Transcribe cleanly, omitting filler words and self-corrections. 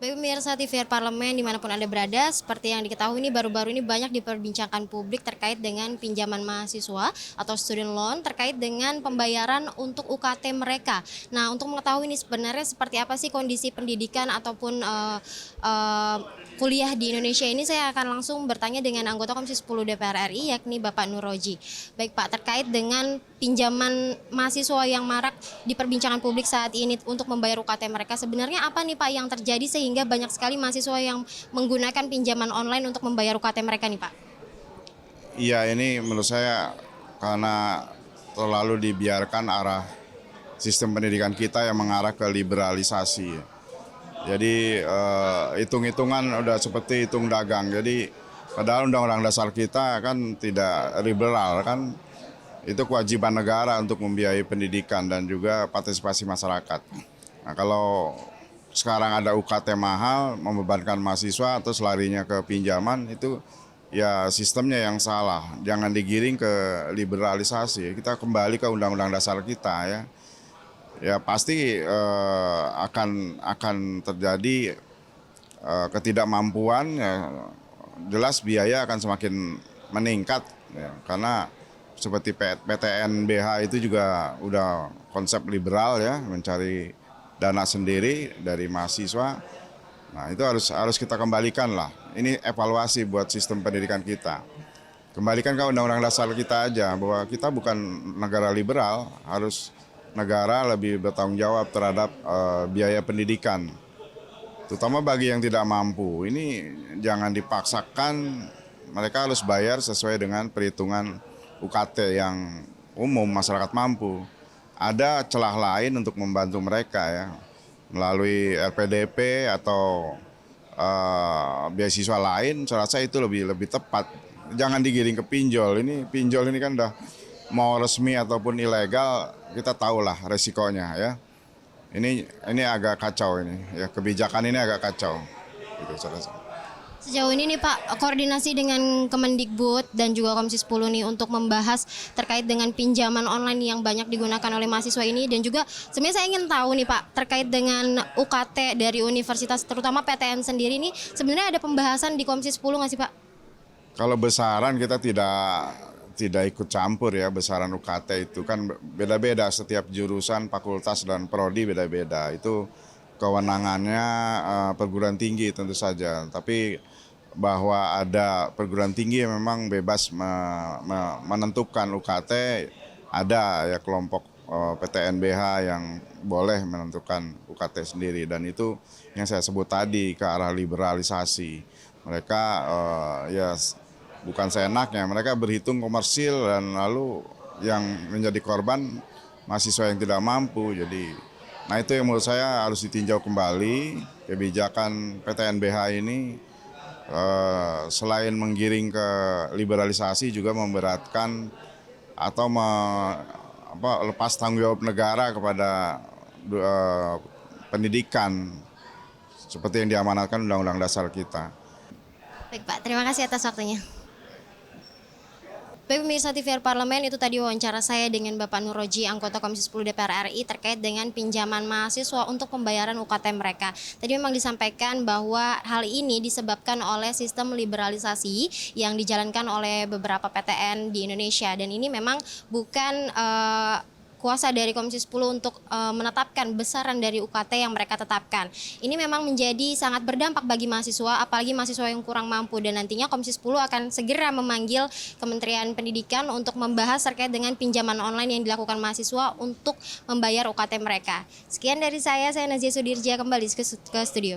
Baik pemirsa TVR Parlemen dimanapun Anda berada, seperti yang diketahui ini baru-baru ini banyak diperbincangkan publik terkait dengan pinjaman mahasiswa atau student loan terkait dengan pembayaran untuk UKT mereka. Nah, untuk mengetahui ini sebenarnya seperti apa sih kondisi pendidikan ataupun kuliah di Indonesia ini, saya akan langsung bertanya dengan anggota Komisi 10 DPR RI yakni Bapak Nuroji. Baik Pak, terkait dengan pinjaman mahasiswa yang marak diperbincangkan publik saat ini untuk membayar UKT mereka, sebenarnya apa nih Pak yang terjadi sehingga banyak sekali mahasiswa yang menggunakan pinjaman online untuk membayar UKT mereka nih Pak? Iya, ini menurut saya karena terlalu dibiarkan arah sistem pendidikan kita yang mengarah ke liberalisasi. Jadi hitung-hitungan udah seperti hitung dagang. Jadi padahal Undang-Undang Dasar kita kan tidak liberal kan, itu kewajiban negara untuk membiayai pendidikan dan juga partisipasi masyarakat. Nah, kalau sekarang ada UKT mahal, membebankan mahasiswa terus larinya ke pinjaman, itu ya sistemnya yang salah. Jangan digiring ke liberalisasi. Kita kembali ke Undang-Undang Dasar kita ya. Ya pasti akan terjadi ketidakmampuan. Ya, jelas biaya akan semakin meningkat ya, karena seperti PTNBH itu juga udah konsep liberal ya, mencari dana sendiri dari mahasiswa. Nah itu harus kita kembalikan lah. Ini evaluasi buat sistem pendidikan kita. Kembalikan ke Undang-Undang Dasar kita aja, bahwa kita bukan negara liberal, harus negara lebih bertanggung jawab terhadap biaya pendidikan. Terutama bagi yang tidak mampu. Ini jangan dipaksakan, mereka harus bayar sesuai dengan perhitungan UKT yang umum masyarakat mampu. Ada celah lain untuk membantu mereka ya, melalui RPDP atau beasiswa lain. Saya rasa itu lebih tepat. Jangan digiring ke pinjol. Ini pinjol ini kan udah mau resmi ataupun ilegal, kita tahulah resikonya ya. Ini agak kacau ini ya, kebijakan ini agak kacau. Gitu, saya rasa. Sejauh ini nih Pak, koordinasi dengan Kemendikbud dan juga Komisi 10 nih untuk membahas terkait dengan pinjaman online yang banyak digunakan oleh mahasiswa ini, dan juga sebenarnya saya ingin tahu nih Pak terkait dengan UKT dari universitas terutama PTN sendiri nih, sebenarnya ada pembahasan di Komisi 10 nggak sih Pak? Kalau besaran kita tidak ikut campur ya, besaran UKT itu kan beda-beda, setiap jurusan, fakultas dan prodi beda-beda. Itu kewenangannya perguruan tinggi tentu saja. Tapi bahwa ada perguruan tinggi yang memang bebas menentukan UKT, ada ya kelompok PTNBH yang boleh menentukan UKT sendiri, dan itu yang saya sebut tadi ke arah liberalisasi. Mereka ya bukan seenaknya, mereka berhitung komersil dan lalu yang menjadi korban mahasiswa yang tidak mampu. Jadi, nah itu yang menurut saya harus ditinjau kembali kebijakan PTNBH ini. Selain menggiring ke liberalisasi juga memberatkan atau lepas tanggung jawab negara kepada pendidikan seperti yang diamanatkan Undang-Undang Dasar kita. Baik Pak, terima kasih atas waktunya. Baik pemirsa TVR Parlemen, itu tadi wawancara saya dengan Bapak Nuroji, anggota Komisi 10 DPR RI terkait dengan pinjaman mahasiswa untuk pembayaran UKT mereka. Tadi memang disampaikan bahwa hal ini disebabkan oleh sistem liberalisasi yang dijalankan oleh beberapa PTN di Indonesia, dan ini memang bukan kuasa dari Komisi 10 untuk menetapkan besaran dari UKT yang mereka tetapkan. Ini memang menjadi sangat berdampak bagi mahasiswa, apalagi mahasiswa yang kurang mampu, dan nantinya Komisi 10 akan segera memanggil Kementerian Pendidikan untuk membahas terkait dengan pinjaman online yang dilakukan mahasiswa untuk membayar UKT mereka. Sekian dari saya Nazia Sudirja, kembali ke studio.